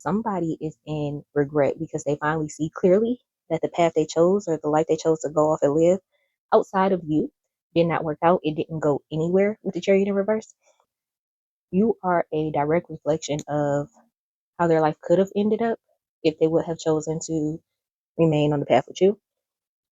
Somebody is in regret because they finally see clearly that the path they chose or the life they chose to go off and live outside of you did not work out. It didn't go anywhere with the chariot in reverse. You are a direct reflection of how their life could have ended up if they would have chosen to remain on the path with you.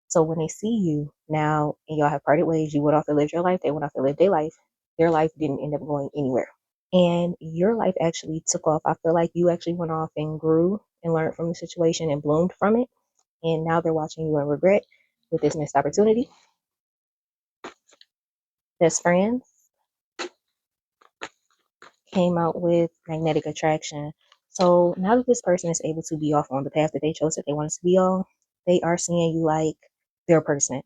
So when they see you now and y'all have parted ways, you went off and lived your life, they went off and lived their life. Their life didn't end up going anywhere. And your life actually took off. I feel like you actually went off and grew and learned from the situation and bloomed from it. And now they're watching you in regret with this missed opportunity. Best friends came out with magnetic attraction. So now that this person is able to be off on the path that they chose that they wanted to be on, they are seeing you like their person.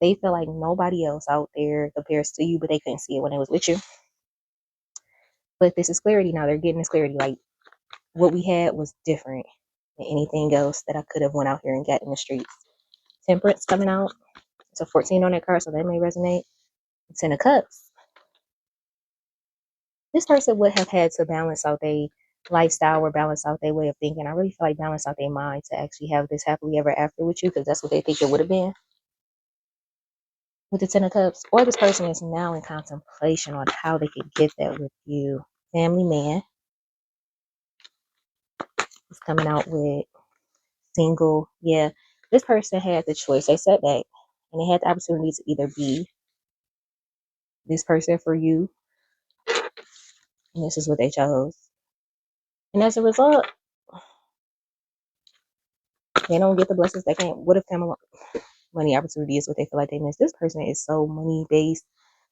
They feel like nobody else out there compares to you, but they couldn't see it when they was with you. But this is clarity now. They're getting this clarity. Like what we had was different than anything else that I could have went out here and got in the streets. Temperance coming out. It's a 14 on that card, so that may resonate. It's in the cups. This person would have had to balance out their lifestyle or balance out their way of thinking. I really feel like balance out their mind to actually have this happily ever after with you, because that's what they think it would have been with the 10 of cups. Or this person is now in contemplation on how they could get that with you. Family man is coming out with single. Yeah, this person had the choice. They sat back and they had the opportunity to either be this person for you, and this is what they chose. And as a result, they don't get the blessings they can't would have come along. Money opportunity is what they feel like they miss. This person is so money based.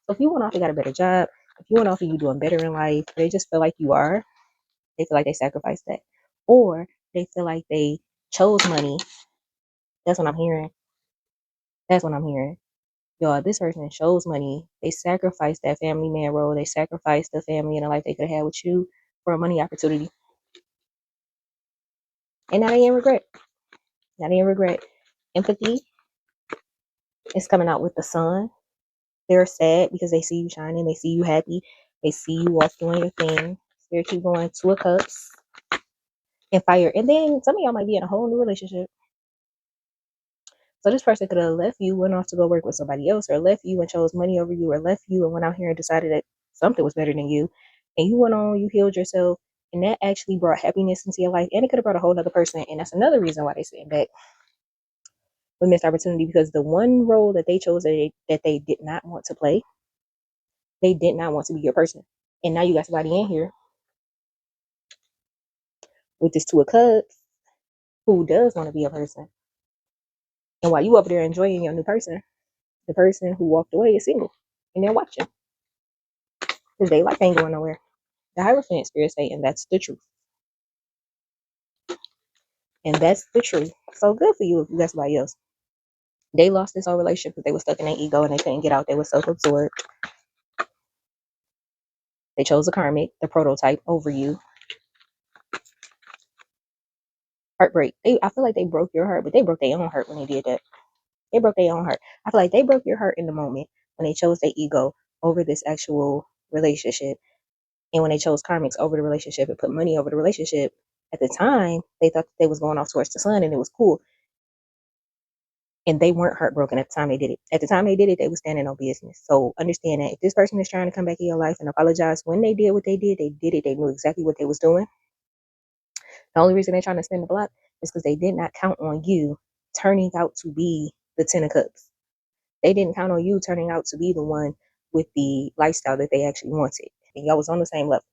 So if you went off and got a better job, if you went off and you doing better in life, they just feel like you are. They feel like they sacrificed that, or they feel like they chose money. That's what I'm hearing. That's what I'm hearing. Y'all, this person chose money. They sacrificed that family man role. They sacrificed the family and the life they could have had with you for a money opportunity. And now they in regret. Now they in regret. Empathy is coming out with the sun. They're sad because they see you shining. They see you happy. They see you off doing your thing. Spirit keep going. 2 of cups and fire. And then some of y'all might be in a whole new relationship. So this person could have left you, went off to go work with somebody else, or left you and chose money over you, or left you and went out here and decided that something was better than you. And you went on, you healed yourself, and that actually brought happiness into your life. And it could have brought a whole other person. And that's another reason why they sitting back with missed opportunity, because the one role that they chose that they did not want to play, they did not want to be your person. And now you got somebody in here with this 2 of cups who does want to be a person. And while you over there enjoying your new person, the person who walked away is single. And they're watching. Because their life ain't going nowhere. The Hierophant spirit saying that's the truth. And that's the truth. So good for you if you got somebody else. They lost this whole relationship because they were stuck in their ego and they couldn't get out. They were self-absorbed. They chose a karmic, the prototype, over you. Heartbreak. I feel like they broke your heart, but they broke their own heart when they did that. They broke their own heart. I feel like they broke your heart in the moment when they chose their ego over this actual relationship. And when they chose karmics over the relationship and put money over the relationship, at the time, they thought that they was going off towards the sun and it was cool. And they weren't heartbroken at the time they did it. At the time they did it, they were standing on business. So understand that if this person is trying to come back in your life and apologize when they did what they did it. They knew exactly what they was doing. The only reason they're trying to spin the block is because they did not count on you turning out to be the 10 of cups. They didn't count on you turning out to be the one with the lifestyle that they actually wanted. And y'all was on the same level.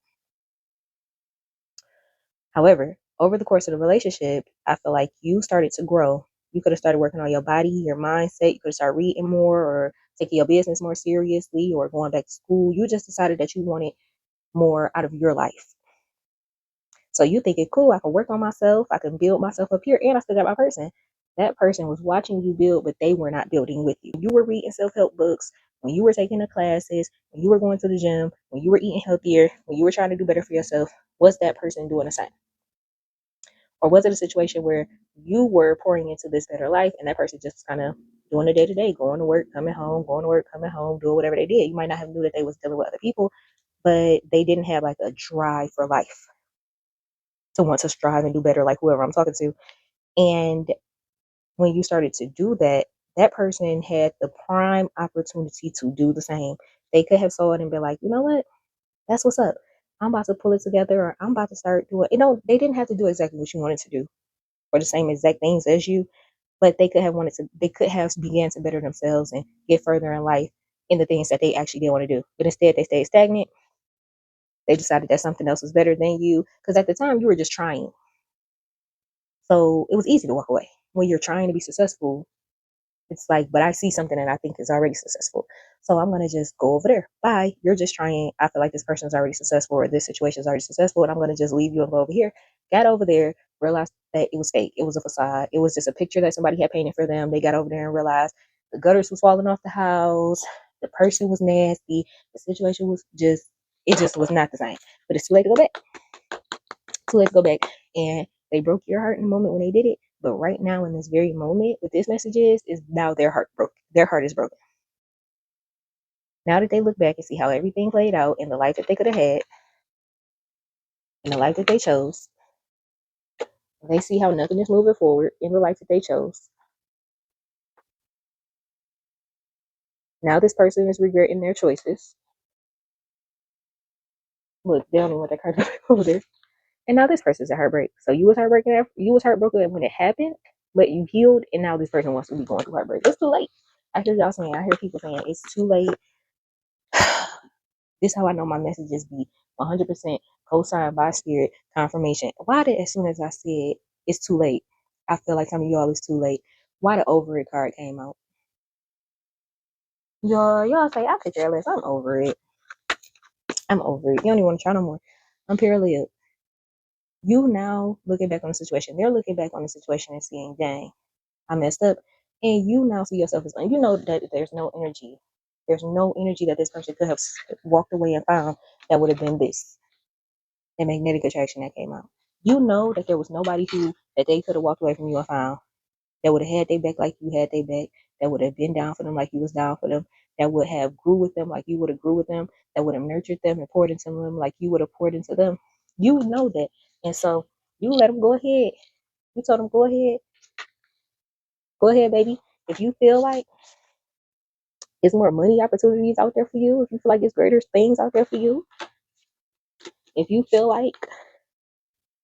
However, over the course of the relationship, I feel like you started to grow. You could have started working on your body, your mindset. You could have started reading more or taking your business more seriously or going back to school. You just decided that you wanted more out of your life. So you think it cool, I can work on myself, I can build myself up here, and I still got my person. That person was watching you build, but they were not building with you. You were reading self-help books, when you were taking the classes, when you were going to the gym, when you were eating healthier, when you were trying to do better for yourself. Was that person doing the same? Or was it a situation where you were pouring into this better life and that person just kind of doing the day to day, going to work, coming home, going to work, coming home, doing whatever they did? You might not have knew that they was dealing with other people, but they didn't have like a drive for life to want to strive and do better, like whoever I'm talking to. And when you started to do that, that person had the prime opportunity to do the same. They could have saw it and been like, you know what? That's what's up. I'm about to pull it together, or I'm about to start doing. They didn't have to do exactly what you wanted to do, or the same exact things as you, but they could have wanted to. They could have began to better themselves and get further in life in the things that they actually did want to do. But instead, they stayed stagnant. They decided that something else was better than you, because at the time you were just trying. So it was easy to walk away when you're trying to be successful. It's like, but I see something that I think is already successful. So I'm going to just go over there. Bye. You're just trying. I feel like this person is already successful, or this situation is already successful. And I'm going to just leave you and go over here. Got over there, realized that it was fake. It was a facade. It was just a picture that somebody had painted for them. They got over there and realized the gutters was falling off the house. The person was nasty. The situation was just, it just was not the same. But it's too late to go back. Too late to go back. And they broke your heart in the moment when they did it. But right now, in this very moment, what this message is now their heart broke. Their heart is broken. Now that they look back and see how everything played out in the life that they could have had, in the life that they chose, they see how nothing is moving forward in the life that they chose. Now this person is regretting their choices. Look, they don't even want that card over there. And now this person's a heartbreak. So you was heartbroken when it happened, but you healed, and now this person wants to be going through heartbreak. It's too late. I hear people saying it's too late. This is how I know my messages be 100% co-signed by spirit confirmation. Why did, as soon as I said it's too late, I feel like some of y'all is too late. Why the over it card came out? Y'all say I could care less. I'm over it. I'm over it. You don't even want to try no more. I'm parallel. You now looking back on the situation. They're looking back on the situation and seeing, dang, I messed up. And you now see yourself as, you know that there's no energy. There's no energy that this person could have walked away and found that would have been this. And magnetic attraction that came out. You know that there was nobody who that they could have walked away from you and found that would have had their back like you had their back, that would have been down for them like you was down for them, that would have grew with them like you would have grew with them, that would have nurtured them and poured into them like you would have poured into them. You know that. And so you let them go ahead. You told them go ahead, baby. If you feel like there's more money opportunities out there for you, if you feel like there's greater things out there for you, if you feel like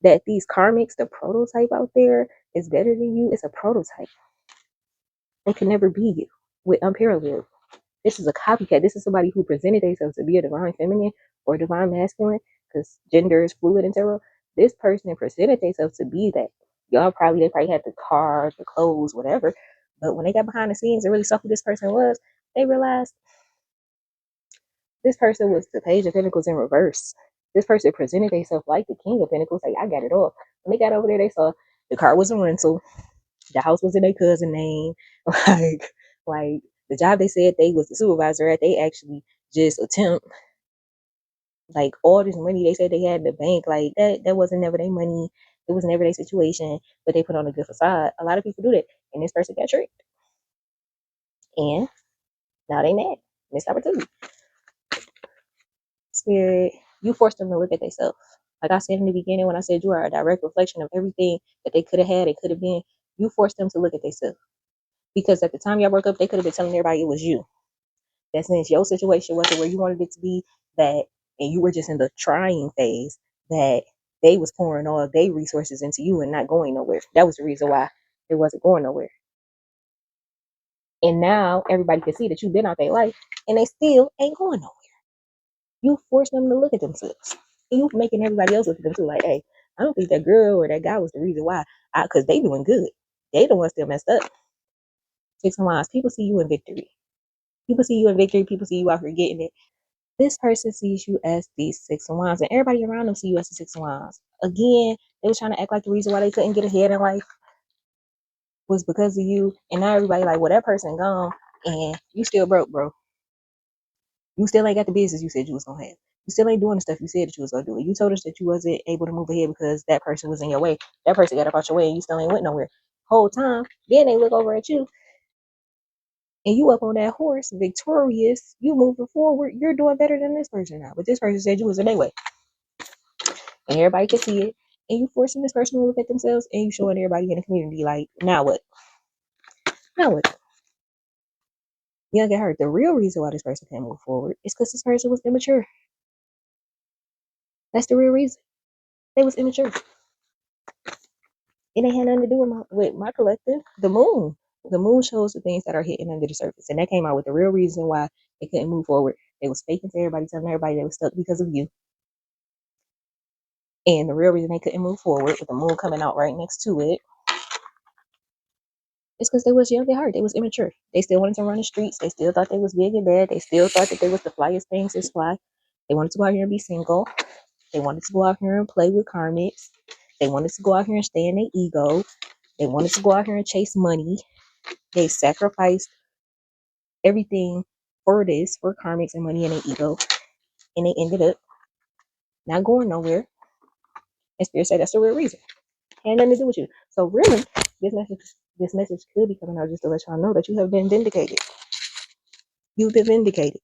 that these karmics, the prototype out there, is better than you, it's a prototype. It can never be you with unparalleled. This is a copycat. This is somebody who presented themselves to be a divine feminine or divine masculine, because gender is fluid in tarot. This person presented themselves to be that. They probably had the cars, the clothes, whatever. But when they got behind the scenes and really saw who this person was, they realized this person was the Page of Pentacles in reverse. This person presented themselves like the King of Pentacles, like I got it all. When they got over there, they saw the car was a rental, the house was in their cousin's name, like like the job they said they was the supervisor at, they actually just attempt, like all this money they said they had in the bank, like that wasn't never their money. It was never their situation, but they put on a good facade. A lot of people do that, and this person got tricked, and now they mad. Missed opportunity. Spirit, you forced them to look at themselves. Like I said in the beginning, when I said you are a direct reflection of everything that they could have had, it could have been. You forced them to look at themselves, because at the time y'all broke up, they could have been telling everybody it was you. That since your situation wasn't where you wanted it to be, that, and you were just in the trying phase, that they was pouring all their resources into you and not going nowhere. That was the reason why it wasn't going nowhere. And now everybody can see that you've been out their life and they still ain't going nowhere. You force them to look at themselves. And you making everybody else look at them too, like, hey, I don't think that girl or that guy was the reason why. Because they doing good. They the ones still messed up. Six of Wands. People see you in victory. People see you in victory. People see you out here getting it. This person sees you as the Six of Wands, and everybody around them see you as the Six of Wands. Again, they were trying to act like the reason why they couldn't get ahead in life was because of you. And now everybody like, well, that person gone, and you still broke, bro. You still ain't got the business you said you was gonna have. You still ain't doing the stuff you said that you was gonna do. You told us that you wasn't able to move ahead because that person was in your way. That person got up out your way, and you still ain't went nowhere. Whole time, then they look over at you and you up on that horse, victorious, you moving forward, you're doing better than this person now. But this person said you was in their way, and everybody can see it. And you forcing this person to look at themselves, and you showing everybody in the community like, now what? Now what? You don't get hurt. The real reason why this person can't move forward is because this person was immature. That's the real reason. They was immature. It ain't had nothing to do with my collective. The moon. The moon shows the things that are hidden under the surface. And that came out with the real reason why they couldn't move forward. They was faking to everybody, telling everybody they was stuck because of you. And the real reason they couldn't move forward with the moon coming out right next to it is because they was young at heart. They was immature. They still wanted to run the streets. They still thought they was big and bad. They still thought that they was the flyest things since fly. They wanted to go out here and be single. They wanted to go out here and play with karmics. They wanted to go out here and stay in their ego. They wanted to go out here and chase money. They sacrificed everything for this, for karmics and money and their ego. And they ended up not going nowhere. And Spirit said that's the real reason. Had nothing to do with you. So really, this message could be coming out just to let y'all know that you have been vindicated. You've been vindicated.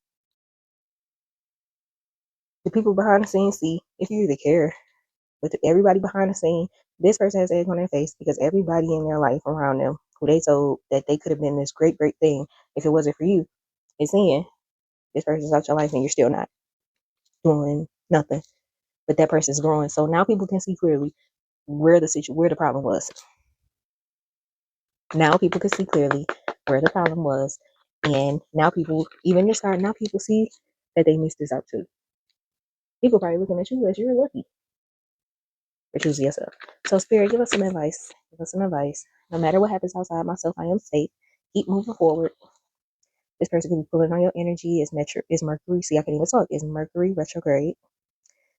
The people behind the scenes see if you really care. But everybody behind the scene, this person has egg on their face because everybody in their life around them who they told that they could have been this great, great thing if it wasn't for you is saying this person's out your life and you're still not doing nothing. But that person's growing. So now people can see clearly where the problem was. Now people can see clearly where the problem was. And now people, even this card, now people see that they missed this out too. People probably looking at you as you're lucky for choosing yourself. So Spirit, give us some advice. Give us some advice. No matter what happens outside myself, I am safe. Keep moving forward. This person can be pulling on your energy. Is Mercury. See, I can't even talk. Is Mercury retrograde.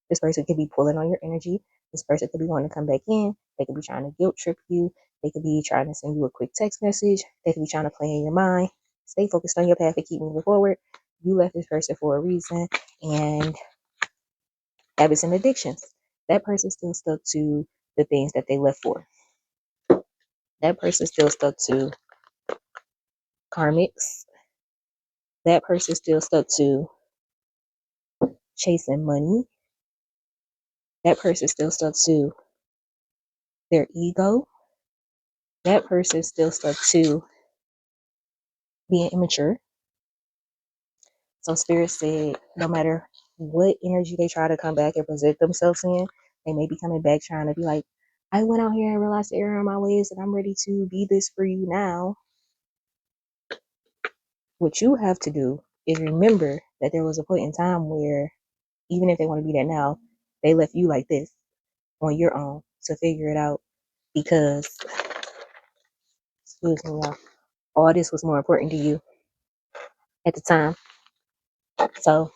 This person could be pulling on your energy. This person could be wanting to come back in. They could be trying to guilt trip you. They could be trying to send you a quick text message. They could be trying to play in your mind. Stay focused on your path and keep moving forward. You left this person for a reason. And habits and addictions. That person still stuck to the things that they left for. That person still stuck to karmics. That person still stuck to chasing money. That person still stuck to their ego. That person still stuck to being immature. So Spirit said no matter what energy they try to come back and present themselves in, they may be coming back trying to be like, I went out here and realized the error in my ways and I'm ready to be this for you now. What you have to do is remember that there was a point in time where even if they want to be there now, they left you like this on your own to figure it out because, excuse me, y'all, all this was more important to you at the time. So,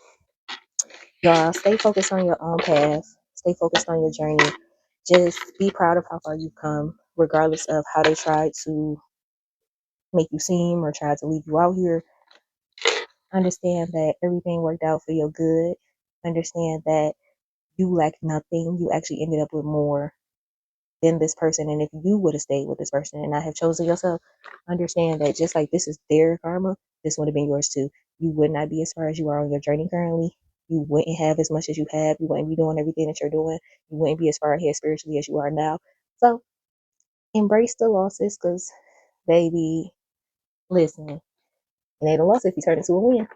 y'all, stay focused on your own path. Stay focused on your journey. Just be proud of how far you've come, regardless of how they tried to make you seem or tried to leave you out here. Understand that everything worked out for your good. Understand that you lacked nothing. You actually ended up with more than this person. And if you would have stayed with this person and not have chosen yourself, understand that just like this is their karma, this would have been yours too. You would not be as far as you are on your journey currently. You wouldn't have as much as you have. You wouldn't be doing everything that you're doing. You wouldn't be as far ahead spiritually as you are now. So embrace the losses because, baby, listen, it ain't a loss if you turn it into a win.